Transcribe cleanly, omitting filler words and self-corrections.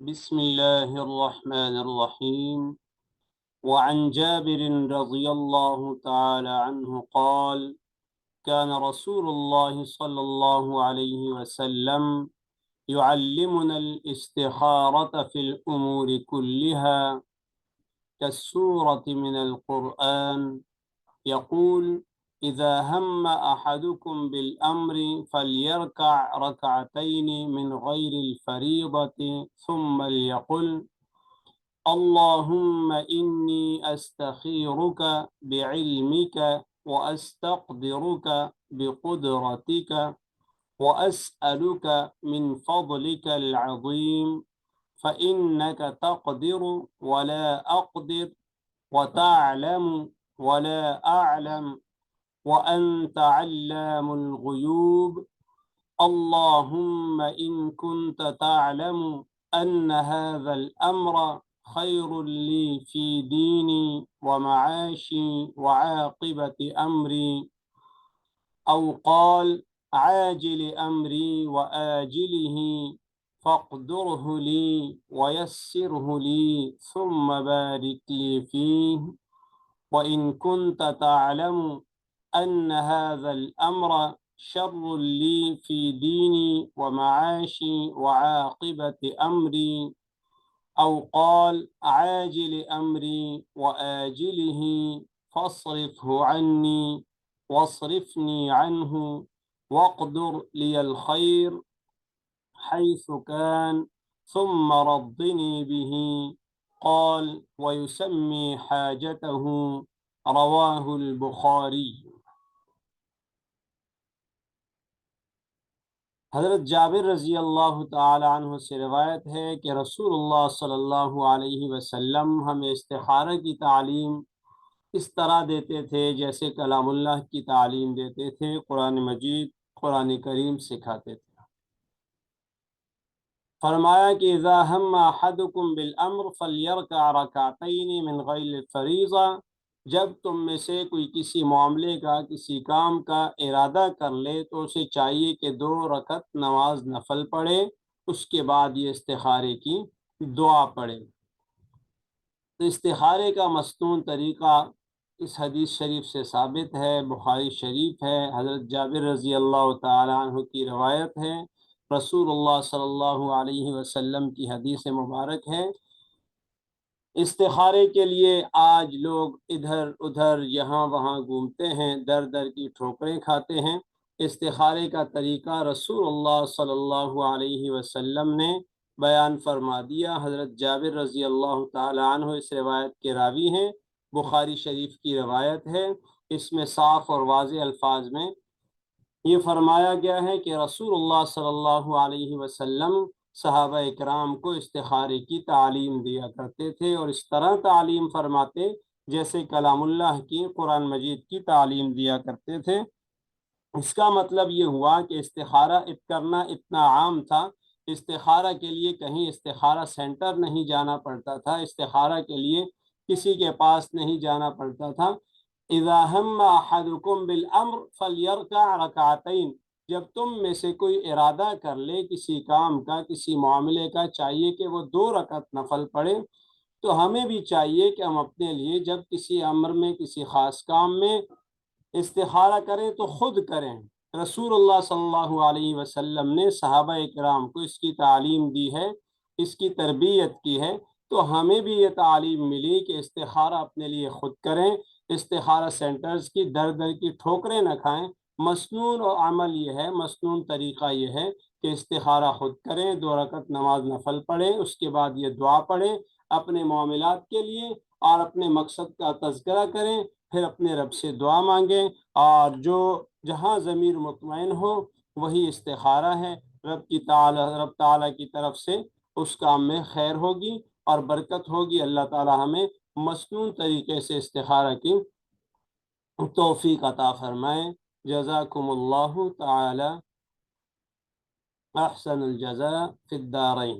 بسم الله الرحمن الرحيم. وعن جابر رضي الله تعالى عنه قال: كان رسول الله صلى الله عليه وسلم يعلمنا الاستخارة في الأمور كلها كالسورة من القرآن. يقول: إذا هم أحدكم بالأمر فليركع ركعتين من غير الفريضة ثم ليقل: اللهم إني أستخيرك بعلمك وأستقدرك بقدرتك وأسألك من فضلك العظيم فإنك تقدر ولا أقدر وتعلم ولا أعلم وأنت علام الغيوب. اللهم إن كنت تعلم أن هذا الأمر خير لي في ديني ومعاشي وعاقبة أمري، أو قال عاجل أمري وآجله، فاقدره لي ويسره لي ثم بارك لي فيه. وإن كنت تعلم أن هذا الأمر شر لي في ديني ومعاشي وعاقبة أمري، أو قال عاجل أمري وآجله، فاصرفه عني واصرفني عنه واقدر لي الخير حيث كان ثم رضني به. قال: ويسمي حاجته. رواہ البخاری۔ حضرت جابر رضی اللہ تعالی عنہ سے روایت ہے کہ رسول اللہ صلی اللہ علیہ وسلم ہمیں استخارہ کی تعلیم اس طرح دیتے تھے جیسے کلام اللہ کی تعلیم دیتے تھے، قرآن مجید قرآن کریم سکھاتے تھے۔ فرمایا کہ اذا ہم احدکم بالامر فلیرکع رکعتین من غیر الفریضہ، جب تم میں سے کوئی کسی معاملے کا کسی کام کا ارادہ کر لے تو اسے چاہیے کہ 2 رکعت نماز نفل پڑھے، اس کے بعد یہ استخارے کی دعا پڑھے۔ تو استخارے کا مستون طریقہ اس حدیث شریف سے ثابت ہے، بخاری شریف ہے، حضرت جابر رضی اللہ تعالی عنہ کی روایت ہے، رسول اللہ صلی اللہ علیہ وسلم کی حدیث مبارک ہے۔ استخارے کے لیے آج لوگ ادھر ادھر یہاں وہاں گھومتے ہیں، در در کی ٹھوکریں کھاتے ہیں۔ استخارے کا طریقہ رسول اللہ صلی اللہ علیہ وسلم نے بیان فرما دیا۔ حضرت جابر رضی اللہ تعالی عنہ اس روایت کے راوی ہیں، بخاری شریف کی روایت ہے۔ اس میں صاف اور واضح الفاظ میں یہ فرمایا گیا ہے کہ رسول اللہ صلی اللہ علیہ وسلم صحابہ اکرام کو استخارے کی تعلیم دیا کرتے تھے، اور اس طرح تعلیم فرماتے جیسے کلام اللہ کی قرآن مجید کی تعلیم دیا کرتے تھے۔ اس کا مطلب یہ ہوا کہ استخارہ کرنا اتنا عام تھا، استخارہ کے لیے کہیں استخارہ سینٹر نہیں جانا پڑتا تھا، استخارہ کے لیے کسی کے پاس نہیں جانا پڑتا تھا۔ اذا ہم احدکم بالامر فلیرکع رکعتین، جب تم میں سے کوئی ارادہ کر لے کسی کام کا کسی معاملے کا، چاہیے کہ وہ 2 رکعت نفل پڑھے۔ تو ہمیں بھی چاہیے کہ ہم اپنے لیے جب کسی امر میں کسی خاص کام میں استخارہ کریں تو خود کریں۔ رسول اللہ صلی اللہ علیہ وسلم نے صحابہ اکرام کو اس کی تعلیم دی ہے، اس کی تربیت کی ہے، تو ہمیں بھی یہ تعلیم ملی کہ استخارہ اپنے لیے خود کریں، استخارہ سینٹرز کی در در کی ٹھوکریں نہ کھائیں۔ مسنون عمل یہ ہے، مسنون طریقہ یہ ہے کہ استخارہ خود کریں، 2 رکعت نماز نفل پڑھیں، اس کے بعد یہ دعا پڑھیں اپنے معاملات کے لیے اور اپنے مقصد کا تذکرہ کریں، پھر اپنے رب سے دعا مانگیں، اور جو جہاں ضمیر مطمئن ہو وہی استخارہ ہے۔ رب تعالیٰ کی طرف سے اس کام میں خیر ہوگی اور برکت ہوگی۔ اللہ تعالیٰ ہمیں مسنون طریقے سے استخارہ کی توفیق عطا فرمائے۔ جزاکم اللہ تعالی احسن الجزاء فی الدارین۔